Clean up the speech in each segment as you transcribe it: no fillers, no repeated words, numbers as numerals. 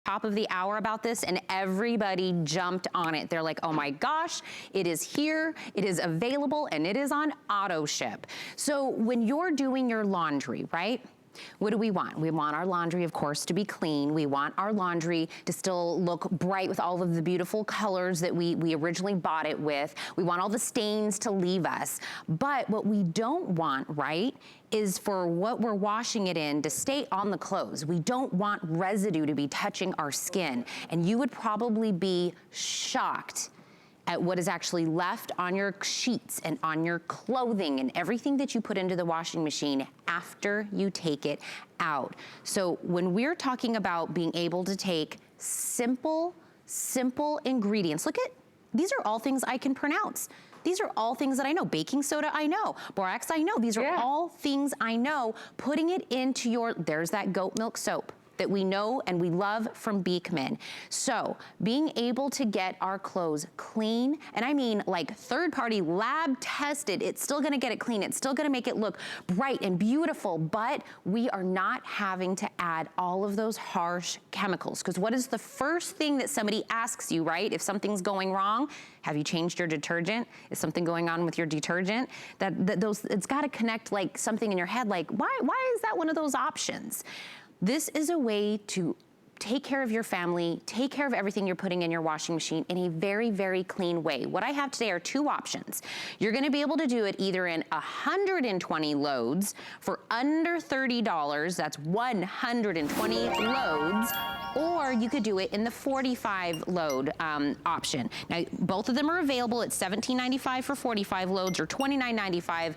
top of the hour about this, and everybody jumped on it. They're like, oh my gosh, it is here, it is available, and it is on AutoShip. So when you're doing your laundry, right? What do we want? We want our laundry, of course, to be clean. We want our laundry to still look bright with all of the beautiful colors that we originally bought it with. We want all the stains to leave us. But what we don't want, right, is for what we're washing it in to stay on the clothes. We don't want residue to be touching our skin. And you would probably be shocked at what is actually left on your sheets and on your clothing and everything that you put into the washing machine after you take it out. So when we're talking about being able to take simple ingredients, look at, these are all things I can pronounce. These are all things that I know. Baking soda, I know. Borax, I know. These are all things I know. Putting it into your, there's that goat milk soap that we know and we love from Beekman. So being able to get our clothes clean, and I mean like third-party lab tested, it's still gonna get it clean, it's still gonna make it look bright and beautiful, but we are not having to add all of those harsh chemicals. Because what is the first thing that somebody asks you, right? If something's going wrong, have you changed your detergent? Is something going on with your detergent? It's gotta connect like something in your head, like why is that one of those options? This is a way to take care of your family, take care of everything you're putting in your washing machine in a very, very clean way. What I have today are two options. You're gonna be able to do it either in 120 loads for under $30, that's 120 loads, or you could do it in the 45 load option. Now, both of them are available at $17.95 for 45 loads or $29.95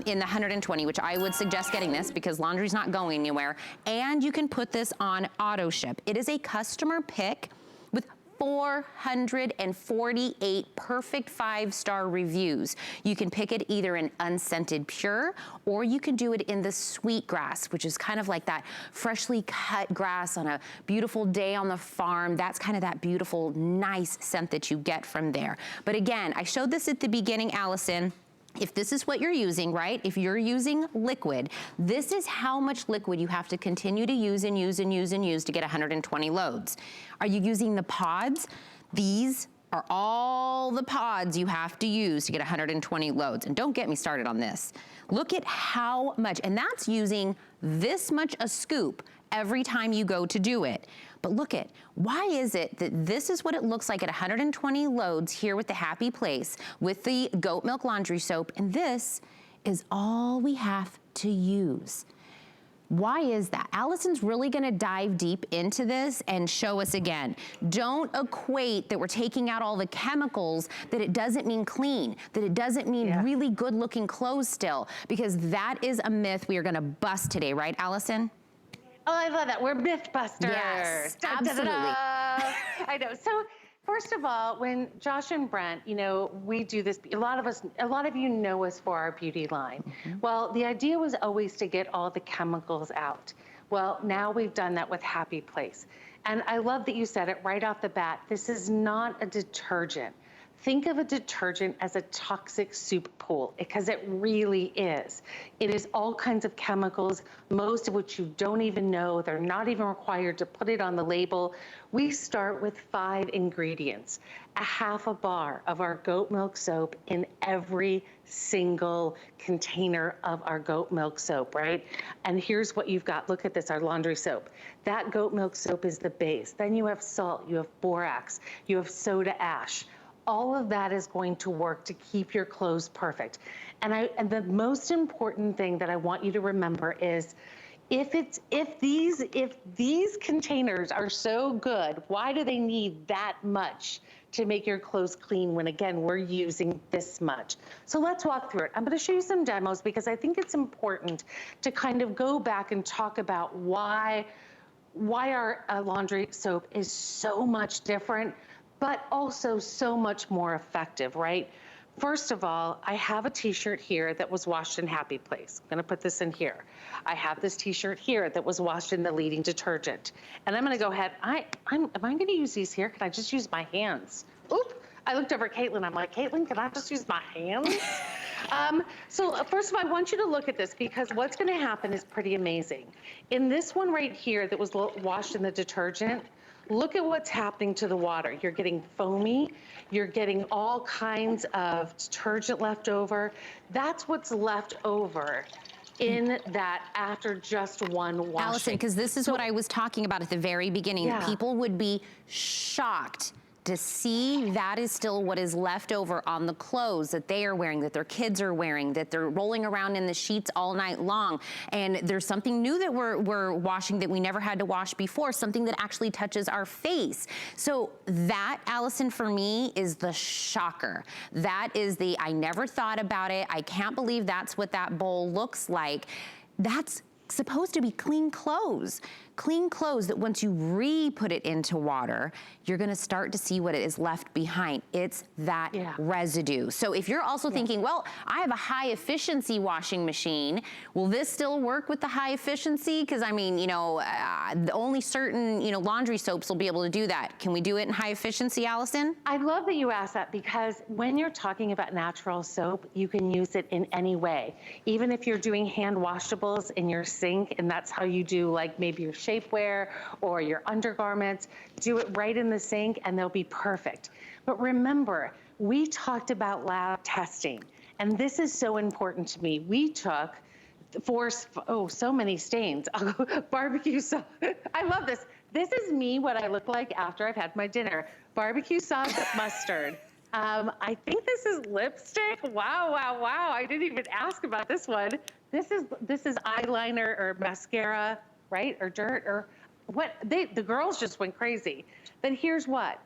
in the 120, which I would suggest getting this because laundry's not going anywhere. And you can put this on AutoShip. It is a customer pick with 448 perfect 5-star reviews. You can pick it either in unscented pure, or you can do it in the sweet grass, which is kind of like that freshly cut grass on a beautiful day on the farm. That's kind of that beautiful, nice scent that you get from there. But again, I showed this at the beginning, Allison. If this is what you're using, right? If you're using liquid, this is how much liquid you have to continue to use and use and use and use to get 120 loads. Are you using the pods? These are all the pods you have to use to get 120 loads. And don't get me started on this. Look at how much, and that's using this much a scoop every time you go to do it. But look at, why is it that this is what it looks like at 120 loads here with the Happy Place, with the goat milk laundry soap, and this is all we have to use? Why is that? Allison's really gonna dive deep into this and show us again. Don't equate that we're taking out all the chemicals, that it doesn't mean clean, that it doesn't mean really good looking clothes still, because that is a myth we are gonna bust today, right, Allison? Oh, I love that. We're Mythbusters. Yes, absolutely. I know. So first of all, when Josh and Brent, you know, we do this, a lot of you know us for our beauty line. Well, the idea was always to get all the chemicals out. Well, now we've done that with Happy Place. And I love that you said it right off the bat. This is not a detergent. Think of a detergent as a toxic soup pool, because it really is. It is all kinds of chemicals, most of which you don't even know. They're not even required to put it on the label. We start with 5 ingredients, a half a bar of our goat milk soap in every single container of our goat milk soap, right? And here's what you've got. Look at this, our laundry soap. That goat milk soap is the base. Then you have salt, you have borax, you have soda ash. All of that is going to work to keep your clothes perfect. And the most important thing that I want you to remember is, if these containers are so good, why do they need that much to make your clothes clean when, again, we're using this much? So let's walk through it. I'm gonna show you some demos because I think it's important to kind of go back and talk about why our laundry soap is so much different, but also so much more effective, right? First of all, I have a t-shirt here that was washed in Happy Place. I'm gonna put this in here. I have this t-shirt here that was washed in the leading detergent. And I'm gonna go ahead, am I gonna use these here? Can I just use my hands? Oop, I looked over at Caitlin, I'm like, Caitlin, can I just use my hands? So first of all, I want you to look at this, because what's gonna happen is pretty amazing. In this one right here that was washed in the detergent, look at what's happening to the water. You're getting foamy, you're getting all kinds of detergent left over. That's what's left over in that after just one washing. Allison, because this is what I was talking about at the very beginning. Yeah. People would be shocked to see that is still what is left over on the clothes that they are wearing, that their kids are wearing, that they're rolling around in the sheets all night long. And there's something new that we're washing that we never had to wash before, something that actually touches our face. So that, Allison, for me, is the shocker. That is the, I never thought about it. I can't believe that's what that bowl looks like. That's supposed to be clean clothes that once you re-put it into water, you're gonna start to see what it is left behind. It's that residue. So if you're also thinking, well, I have a high efficiency washing machine, will this still work with the high efficiency? Because I mean, only certain, laundry soaps will be able to do that. Can we do it in high efficiency, Allison? I love that you asked that, because when you're talking about natural soap, you can use it in any way. Even if you're doing hand washables in your sink, and that's how you do like maybe your shapewear or your undergarments, do it right in the sink and they'll be perfect. But remember, we talked about lab testing, and this is so important to me. We took so many stains. Barbecue sauce. I love this. This is me, what I look like after I've had my dinner. Barbecue sauce, mustard. I think this is lipstick. Wow, wow, wow. I didn't even ask about this one. This is eyeliner or mascara, right? Or dirt or what? The girls just went crazy. Then here's what.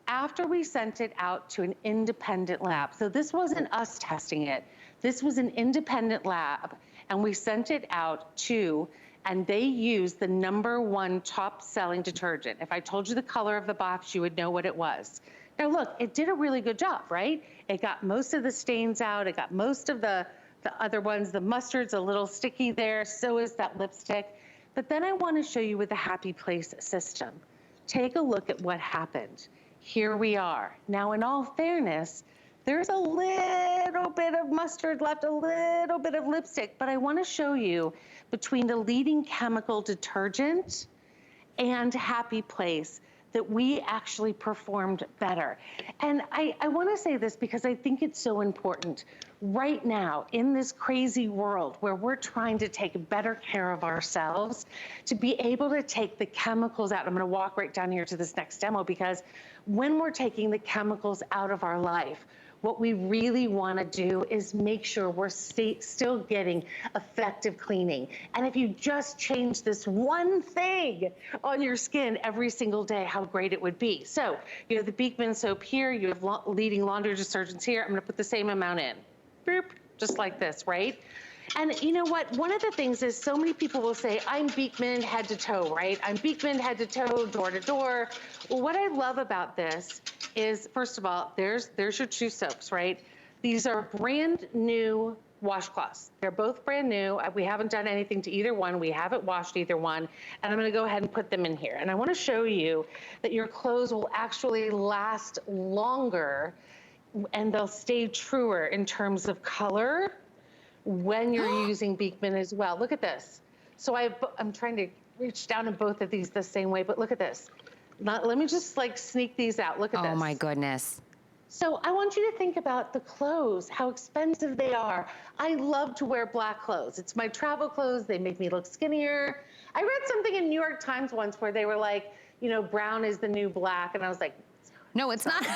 After we sent it out to an independent lab, so this wasn't us testing it. This was an independent lab, and we sent it out to, and they used the #1 top selling detergent. If I told you the color of the box, you would know what it was. Now look, it did a really good job, right? It got most of the stains out. It got most of the other ones. The mustard's a little sticky there. So is that lipstick. But then I want to show you with the Happy Place system. Take a look at what happened. Here we are. Now, in all fairness, there's a little bit of mustard left, a little bit of lipstick, but I want to show you between the leading chemical detergent and Happy Place that we actually performed better. And I want to say this because I think it's so important. Right now, in this crazy world where we're trying to take better care of ourselves, to be able to take the chemicals out, I'm going to walk right down here to this next demo, because when we're taking the chemicals out of our life, what we really want to do is make sure we're still getting effective cleaning. And if you just change this one thing on your skin every single day, how great it would be. So you have the Beekman soap here, you have leading laundry detergents here. I'm going to put the same amount in. Boop, just like this, right? And you know what? One of the things is so many people will say, I'm Beekman head to toe, right? I'm Beekman head to toe, door to door. Well, what I love about this is, first of all, there's your two soaps, right? These are brand new washcloths. They're both brand new. We haven't done anything to either one. We haven't washed either one. And I'm going to go ahead and put them in here. And I want to show you that your clothes will actually last longer and they'll stay truer in terms of color when you're using Beekman as well. Look at this. So I'm trying to reach down in both of these the same way, but look at this. Let me just like sneak these out. Look at this. Oh my goodness. So I want you to think about the clothes, how expensive they are. I love to wear black clothes. It's my travel clothes. They make me look skinnier. I read something in New York Times once where they were like, brown is the new black. And I was like, no, it's not.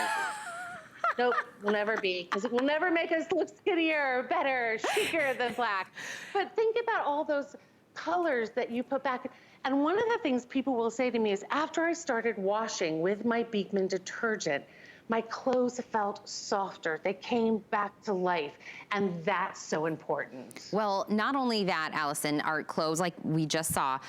Nope, will never be, because it will never make us look skinnier, better, chicer than black. But think about all those colors that you put back. And one of the things people will say to me is, after I started washing with my Beekman detergent, my clothes felt softer. They came back to life. And that's so important. Well, not only that, Allison, our clothes, like we just saw,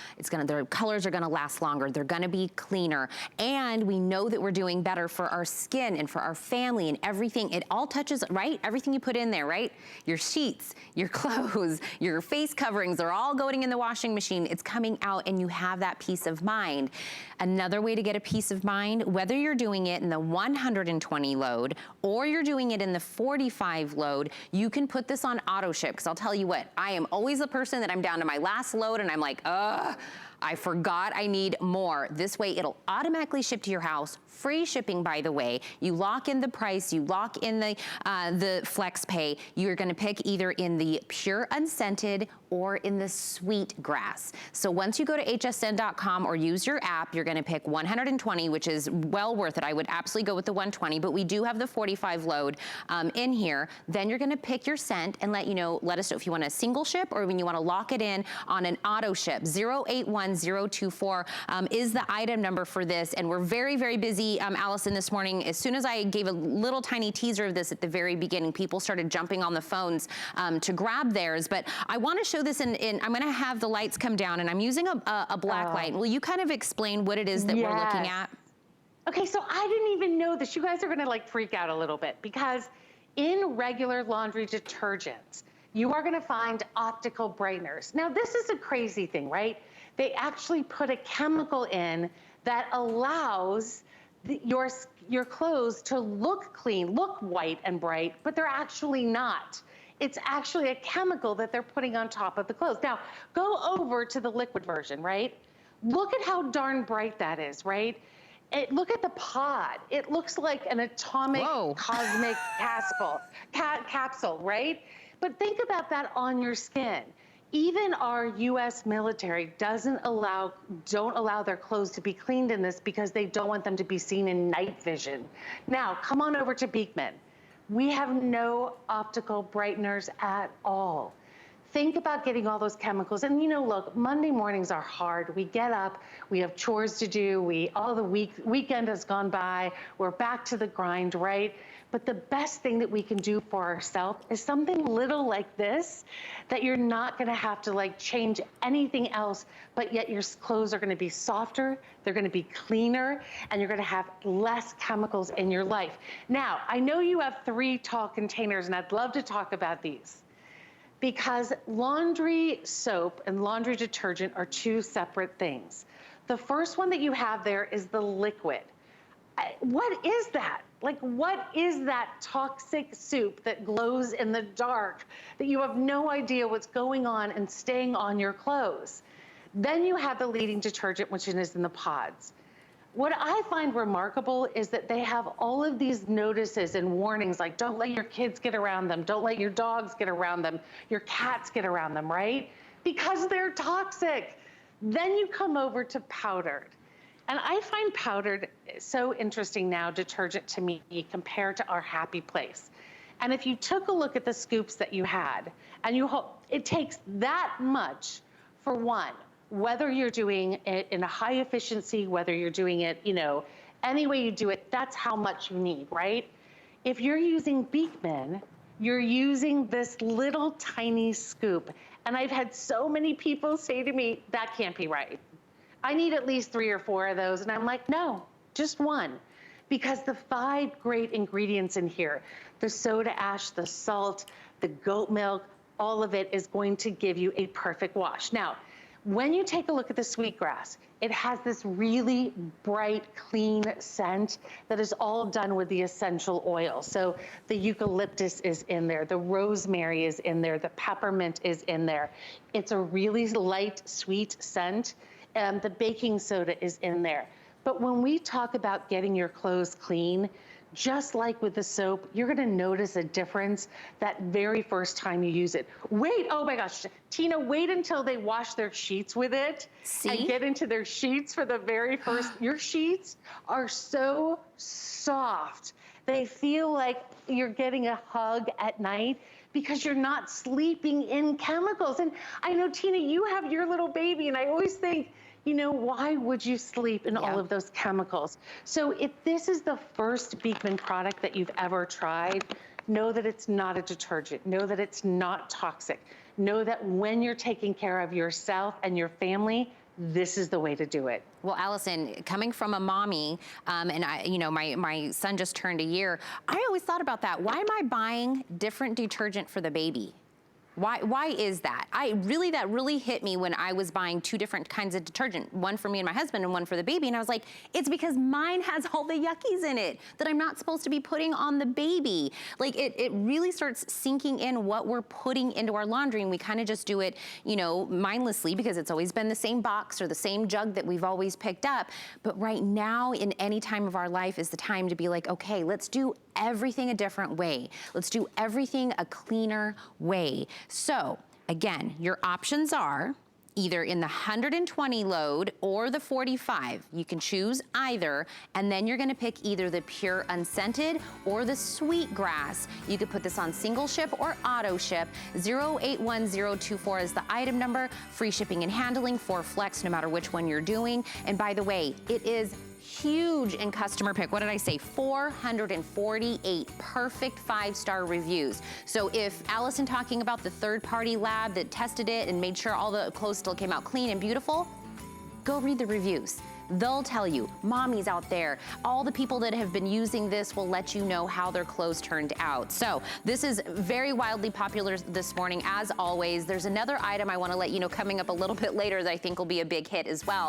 their colors are gonna last longer. They're gonna be cleaner. And we know that we're doing better for our skin and for our family and everything. It all touches, right? Everything you put in there, right? Your sheets, your clothes, your face coverings, they're all going in the washing machine. It's coming out and you have that peace of mind. Another way to get a peace of mind, whether you're doing it in the 120 load or you're doing it in the 45 load, you can put this on AutoShip, because I'll tell you what, I am always the person that I'm down to my last load and I'm like, I forgot I need more. This way it'll automatically ship to your house. Free shipping, by the way. You lock in the price, you lock in the flex pay. You're gonna pick either in the pure unscented or in the sweet grass. So once you go to hsn.com or use your app, you're gonna pick 120, which is well worth it. I would absolutely go with the 120, but we do have the 45 load in here. Then you're gonna pick your scent and let us know if you want a single ship or when you wanna lock it in on an auto ship. 081024 is the item number for this, and we're very, very busy, Allison, this morning. As soon as I gave a little tiny teaser of this at the very beginning, people started jumping on the phones to grab theirs, but I wanna show this in I'm gonna have the lights come down, and I'm using a black light. Will you kind of explain what it is that we're looking at? Okay, so I didn't even know this. You guys are gonna like freak out a little bit, because in regular laundry detergents, you are gonna find optical brighteners. Now, this is a crazy thing, right? They actually put a chemical in that allows your clothes to look clean, look white and bright, but they're actually not. It's actually a chemical that they're putting on top of the clothes. Now, go over to the liquid version, right? Look at how darn bright that is, right? Look at the pod. It looks like an atomic cosmic capsule, right? But think about that on your skin. Even our US military don't allow their clothes to be cleaned in this because they don't want them to be seen in night vision. Now, come on over to Beekman. We have no optical brighteners at all. Think about getting all those chemicals. And look, Monday mornings are hard. We get up, we have chores to do, all the weekend has gone by, we're back to the grind, right? But the best thing that we can do for ourselves is something little like this, that you're not gonna have to change anything else, but yet your clothes are gonna be softer, they're gonna be cleaner, and you're gonna have less chemicals in your life. Now, I know you have 3 tall containers, and I'd love to talk about these, because laundry soap and laundry detergent are 2 separate things. The first one that you have there is the liquid. What is that? What is that toxic soup that glows in the dark that you have no idea what's going on and staying on your clothes? Then you have the leading detergent, which is in the pods. What I find remarkable is that they have all of these notices and warnings, like don't let your kids get around them, don't let your dogs get around them, your cats get around them, right? Because they're toxic. Then you come over to powdered. And I find powdered so interesting now, detergent to me, compared to our Happy Place. And if you took a look at the scoops that you had, and it takes that much for one, whether you're doing it in a high efficiency, whether you're doing it, any way you do it, that's how much you need, right? If you're using Beekman, you're using this little tiny scoop. And I've had so many people say to me, that can't be right. I need at least 3 or 4 of those. And I'm like, no, just 1. Because the 5 great ingredients in here, the soda ash, the salt, the goat milk, all of it is going to give you a perfect wash. Now, when you take a look at the sweetgrass, it has this really bright, clean scent that is all done with the essential oil. So the eucalyptus is in there, the rosemary is in there, the peppermint is in there. It's a really light, sweet scent. The baking soda is in there. But when we talk about getting your clothes clean, just like with the soap, you're gonna notice a difference that very first time you use it. Wait, oh my gosh, Tina, wait until they wash their sheets with it and get into their sheets for the very first. Your sheets are so soft. They feel like you're getting a hug at night because you're not sleeping in chemicals. And I know, Tina, you have your little baby, and I always think, why would you sleep in all of those chemicals? So if this is the first Beekman product that you've ever tried, know that it's not a detergent. Know that it's not toxic. Know that when you're taking care of yourself and your family, this is the way to do it. Well, Allison, coming from a mommy, and my son just turned a year, I always thought about that. Why am I buying different detergent for the baby? Why is that? That really hit me when I was buying 2 different kinds of detergent, one for me and my husband and one for the baby. And I was like, it's because mine has all the yuckies in it that I'm not supposed to be putting on the baby. Like it really starts sinking in what we're putting into our laundry, and we kind of just do it, you know, mindlessly because it's always been the same box or the same jug that we've always picked up. But right now, in any time of our life, is the time to be like, okay, let's do everything a different way. Let's do everything a cleaner way. So again, your options are either in the 120 load or the 45. You can choose either, and then you're gonna pick either the pure unscented or the sweet grass. You could put this on single ship or auto ship. 081024 is the item number. Free shipping and handling for Flex, no matter which one you're doing. And by the way, it is huge in customer pick. What did I say? 448 perfect 5-star reviews. So if Allison talking about the third-party lab that tested it and made sure all the clothes still came out clean and beautiful, go read the reviews. They'll tell you, mommies out there, all the people that have been using this will let you know how their clothes turned out. So this is very wildly popular this morning, as always. There's another item I want to let you know coming up a little bit later that I think will be a big hit as well.